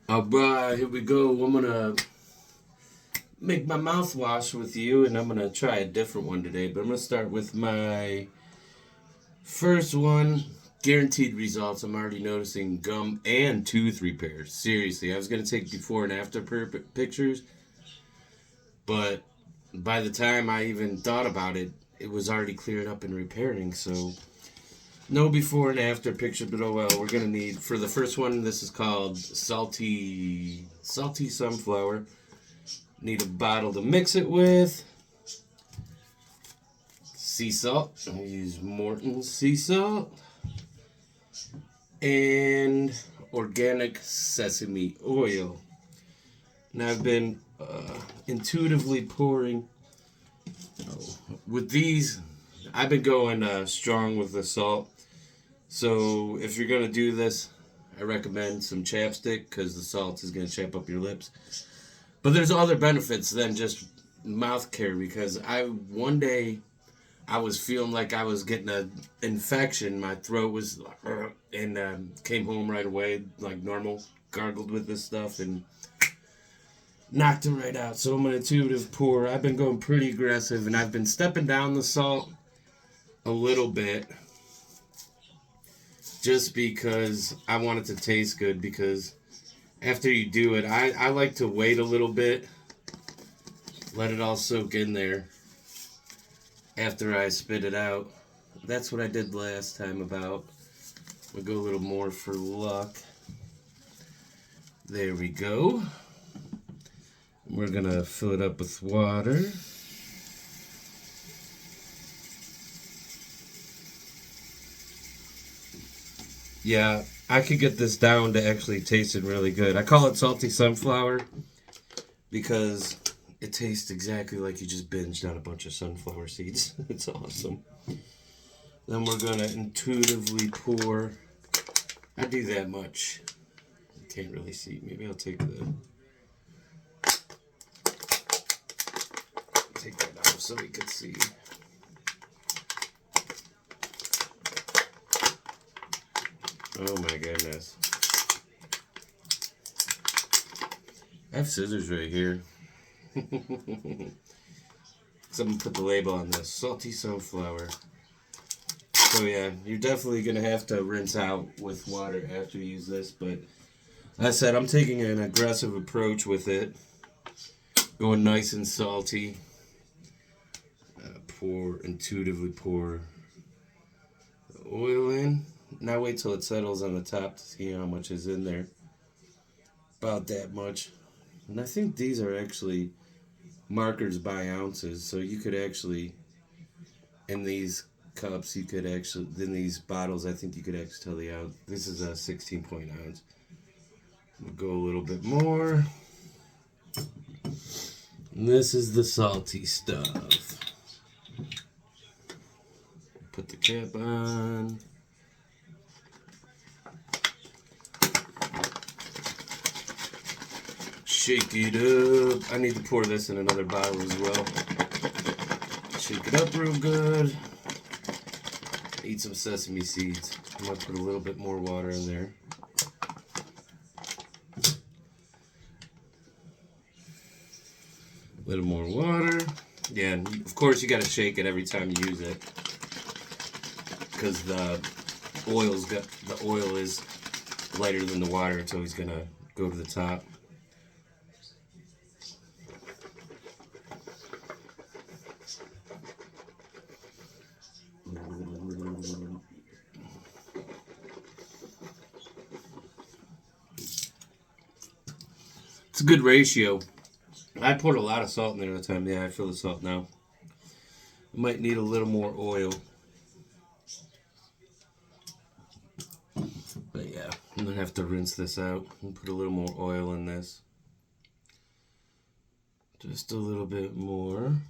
Alright, here we go. I'm gonna make my mouthwash with you, and I'm gonna try a different one today. But I'm gonna start with my first one. Guaranteed results. I'm already noticing gum and tooth repair. Seriously, I was gonna take before and after pictures, but by the time I even thought about it, it was already cleared up and repairing. So no before and after picture, but oh well. We're gonna need for the first one. This is called salty sunflower. Need a bottle to mix it with. Sea salt. I use Morton's sea salt. And organic sesame oil. Now I've been intuitively pouring. With these, I've been going strong with the salt. So if you're going to do this, I recommend some chapstick because the salt is going to chap up your lips. But there's other benefits than just mouth care because one day I was feeling like I was getting an infection. My throat was, and came home right away like normal. Gargled with this stuff and knocked it right out. So I'm an intuitive pour. I've been going pretty aggressive and I've been stepping down the salt a little bit just because I want it to taste good because after you do it, I like to wait a little bit, let it all soak in there after I spit it out. That's what I did last time about. We'll go a little more for luck. There we go. We're gonna fill it up with water. Yeah, I could get this down to actually tasting really good. I call it salty sunflower because it tastes exactly like you just binged on a bunch of sunflower seeds. It's awesome. Then we're gonna intuitively pour. I do that much. You can't really see. Maybe I'll take that out so we can see. Oh my goodness. I have scissors right here. Someone put the label on this. Salty sunflower. So yeah, you're definitely going to have to rinse out with water after you use this. But like I said, I'm taking an aggressive approach with it. Going nice and salty. Intuitively pour the oil in. Now wait till it settles on the top to see how much is in there. About that much. And I think these are actually markers by ounces. So you could actually, in these cups, in these bottles, I think you could actually tell the ounce. This is a 16 ounce. We'll go a little bit more. And this is the salty stuff. Put the cap on. Shake it up. I need to pour this in another bottle as well. Shake it up real good. Eat some sesame seeds. I'm going to put a little bit more water in there. A little more water. Yeah, and of course you got to shake it every time you use it. Because the oil is lighter than the water, so he's going to go to the top. It's a good ratio. I poured a lot of salt in there at the time. Yeah, I feel the salt now. I might need a little more oil. But yeah, I'm going to have to rinse this out and put a little more oil in this. Just a little bit more. I'm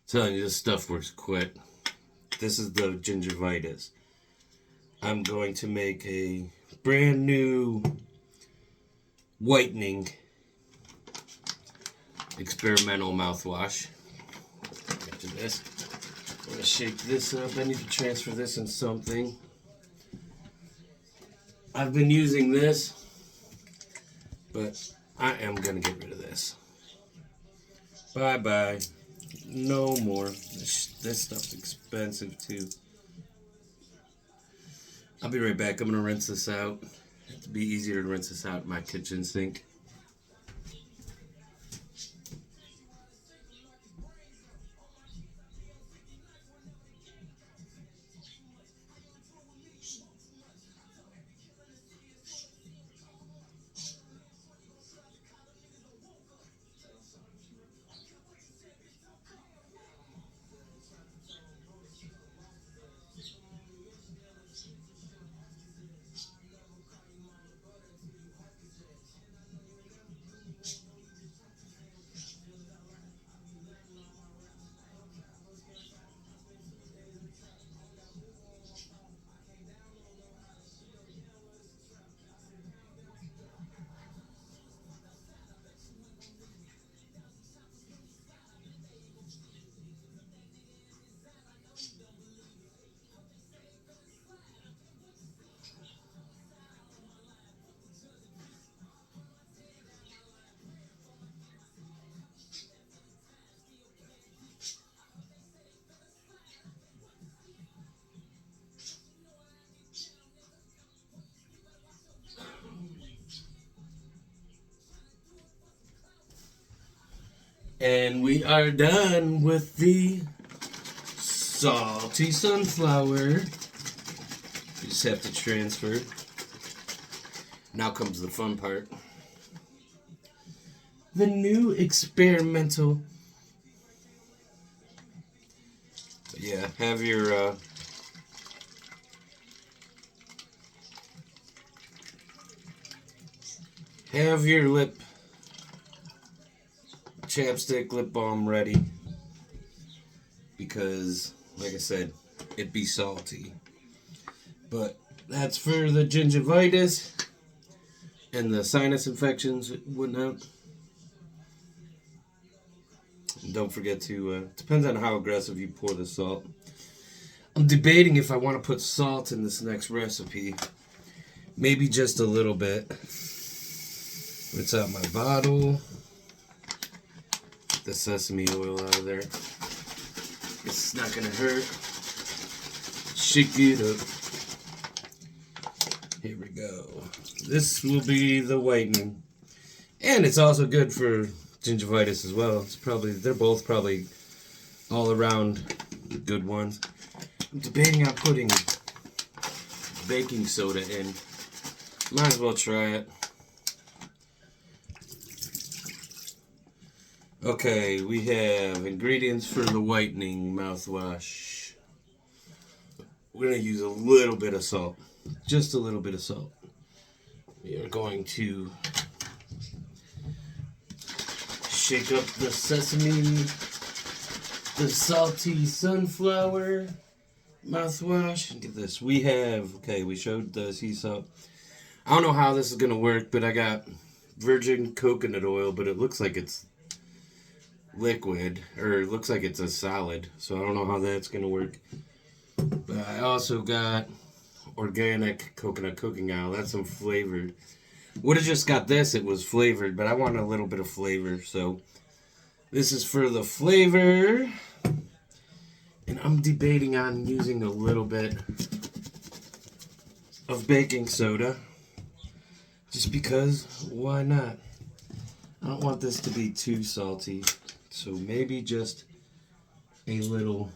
telling you, this stuff works quick. This is the gingivitis. I'm going to make a brand new whitening experimental mouthwash. Get to this. I'm going to shake this up. I need to transfer this in something. I've been using this But I am going to get rid of this. Bye-bye. No more. This stuff's expensive, too. I'll be right back. I'm going to rinse this out. It'd be easier to rinse this out in my kitchen sink. And we are done with the salty sunflower. You just have to transfer. Now comes the fun part. The new experimental. Yeah, have your lip chapstick, lip balm ready, because like I said, it'd be salty. But that's for the gingivitis and the sinus infections and whatnot. And don't forget to, depends on how aggressive you pour the salt. I'm debating if I want to put salt in this next recipe. Maybe just a little bit. Rinse out my bottle. Get the sesame oil out of there. It's not going to hurt. Shake it up. Here we go. This will be the whitening. And it's also good for gingivitis as well. They're both probably all around good ones. I'm debating on putting baking soda in. Might as well try it. Okay, we have ingredients for the whitening mouthwash. We're going to use a little bit of salt. Just a little bit of salt. We are going to shake up the sesame, the salty sunflower mouthwash. Look at this. We showed the sea salt. I don't know how this is going to work, but I got virgin coconut oil, but it looks like it's liquid, or it looks like it's a solid, so I don't know how that's going to work. But I also got organic coconut cooking oil. That's some flavored. Would have just got this, it was flavored, but I want a little bit of flavor, so this is for the flavor. And I'm debating on using a little bit of baking soda, just because, why not? I don't want this to be too salty, so maybe just a little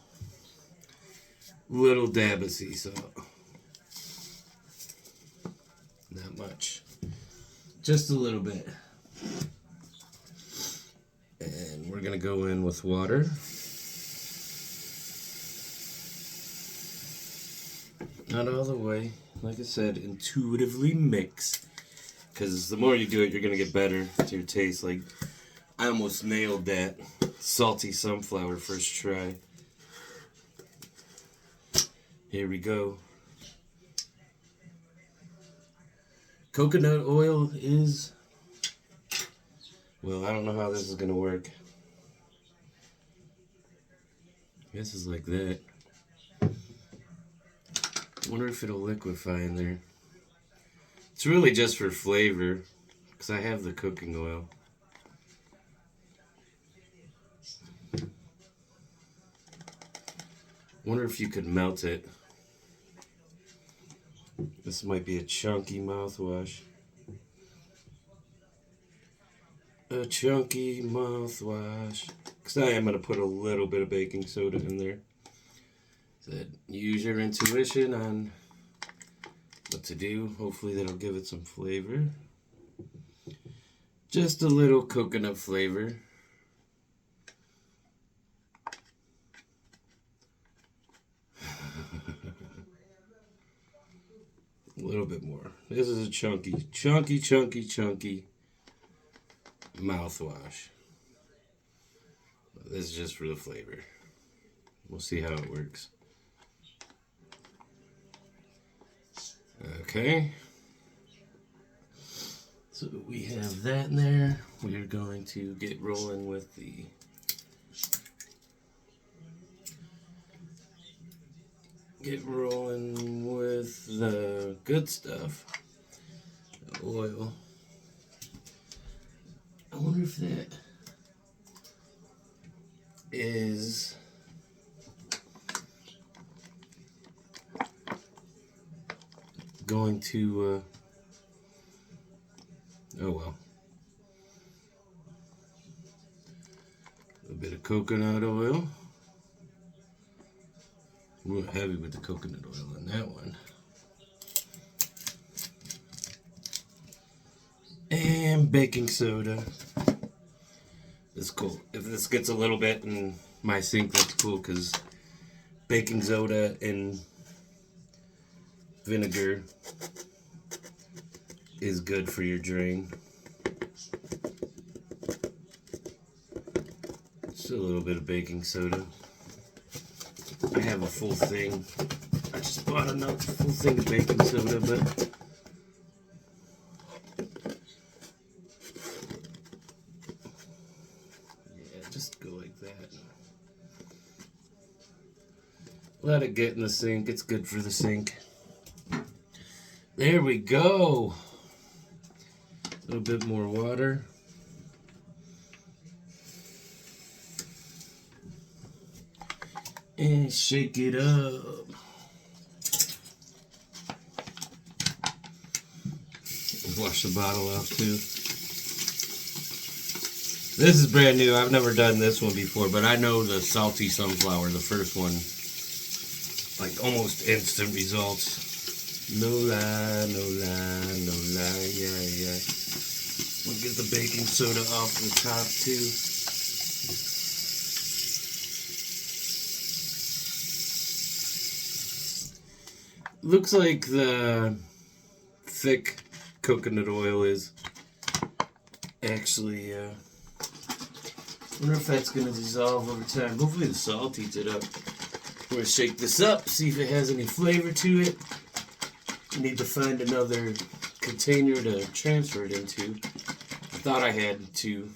dab of sea salt. Not much. Just a little bit. And we're going to go in with water. Not all the way. Like I said, intuitively mix. Because the more you do it, you're going to get better to your taste. Like, I almost nailed that salty sunflower first try. Here we go. Coconut oil is... Well, I don't know how this is going to work. I guess it's like that. I wonder if it'll liquefy in there. It's really just for flavor. because I have the cooking oil. Wonder if you could melt it. This might be a chunky mouthwash. A chunky mouthwash. Because I am going to put a little bit of baking soda in there. So use your intuition on what to do. Hopefully that'll give it some flavor. Just a little coconut flavor. A little bit more. This is a chunky mouthwash. This is just for the flavor. We'll see how it works. Okay. So we have that in there. We are going to get rolling with the good stuff. The oil. I wonder if that is going to oh well. A bit of coconut oil. A little heavy with the coconut oil in that one. And baking soda. It's cool. If this gets a little bit in my sink, that's cool, because baking soda and vinegar is good for your drain. Just a little bit of baking soda. I have a full thing. I just bought a full thing of baking soda, but yeah, just go like that. Let it get in the sink. It's good for the sink. There we go. A little bit more water. And shake it up. Wash the bottle off too. This is brand new. I've never done this one before, but I know the salty sunflower, the first one, like almost instant results. No lie, no lie, no lie, yeah. We'll get the baking soda off the top too. Looks like the thick coconut oil is actually, wonder if that's going to dissolve over time. Hopefully the salt eats it up. We're going to shake this up, see if it has any flavor to it. Need to find another container to transfer it into. I thought I had two.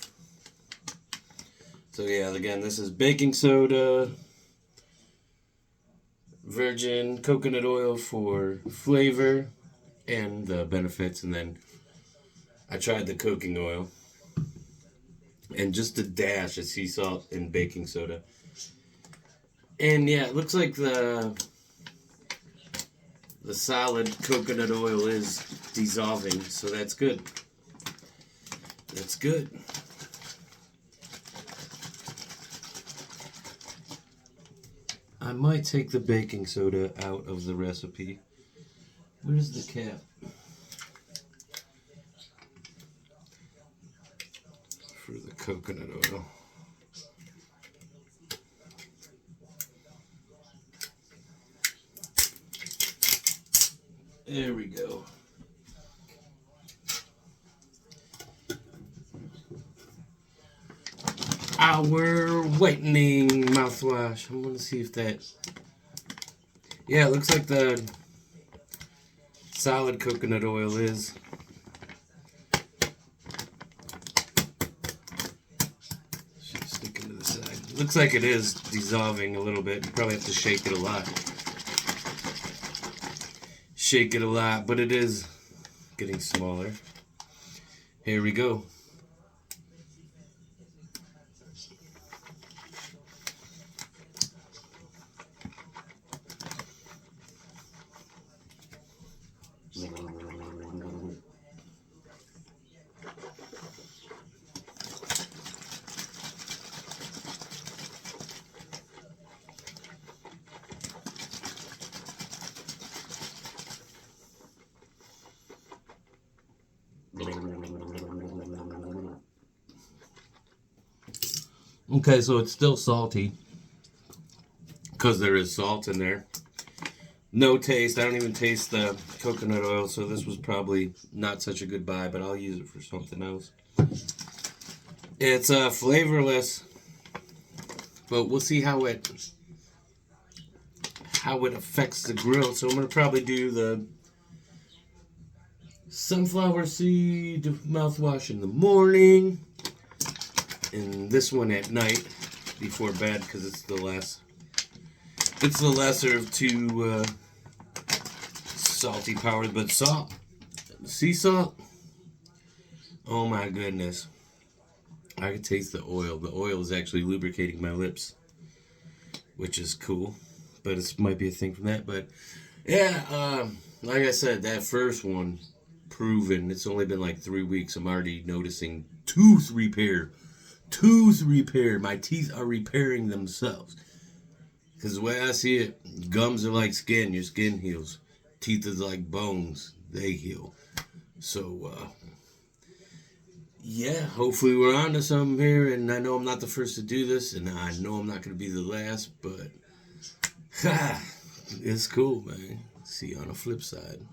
So yeah, again, this is baking soda, virgin coconut oil for flavor and the benefits, and then I tried the cooking oil and just a dash of sea salt and baking soda. And yeah, it looks like the solid coconut oil is dissolving, so that's good. That's good. I might take the baking soda out of the recipe. Where's the cap? For the coconut oil. There we go. Our whitening mouthwash. I'm gonna see if that. Yeah, it looks like the solid coconut oil is. Should stick into the side. Looks like it is dissolving a little bit. You probably have to shake it a lot. Shake it a lot, but it is getting smaller. Here we go. Okay, so it's still salty because there is salt in there. No taste. I don't even taste the coconut oil, so this was probably not such a good buy, but I'll use it for something else. It's flavorless, but we'll see how it affects the grill. So I'm gonna probably do the sunflower seed mouthwash in the morning, and this one at night before bed because it's the lesser of two salty powers. But salt, sea salt, oh my goodness, I can taste the oil. The oil is actually lubricating my lips, which is cool, but it might be a thing from that. But yeah, like I said, that first one, proven. It's only been like 3 weeks. I'm already noticing tooth repair. My teeth are repairing themselves. Because the way I see it, gums are like skin. Your skin heals. Teeth is like bones. They heal. So, yeah, hopefully we're on to something here. And I know I'm not the first to do this. And I know I'm not going to be the last. But, it's cool, man. See you on the flip side.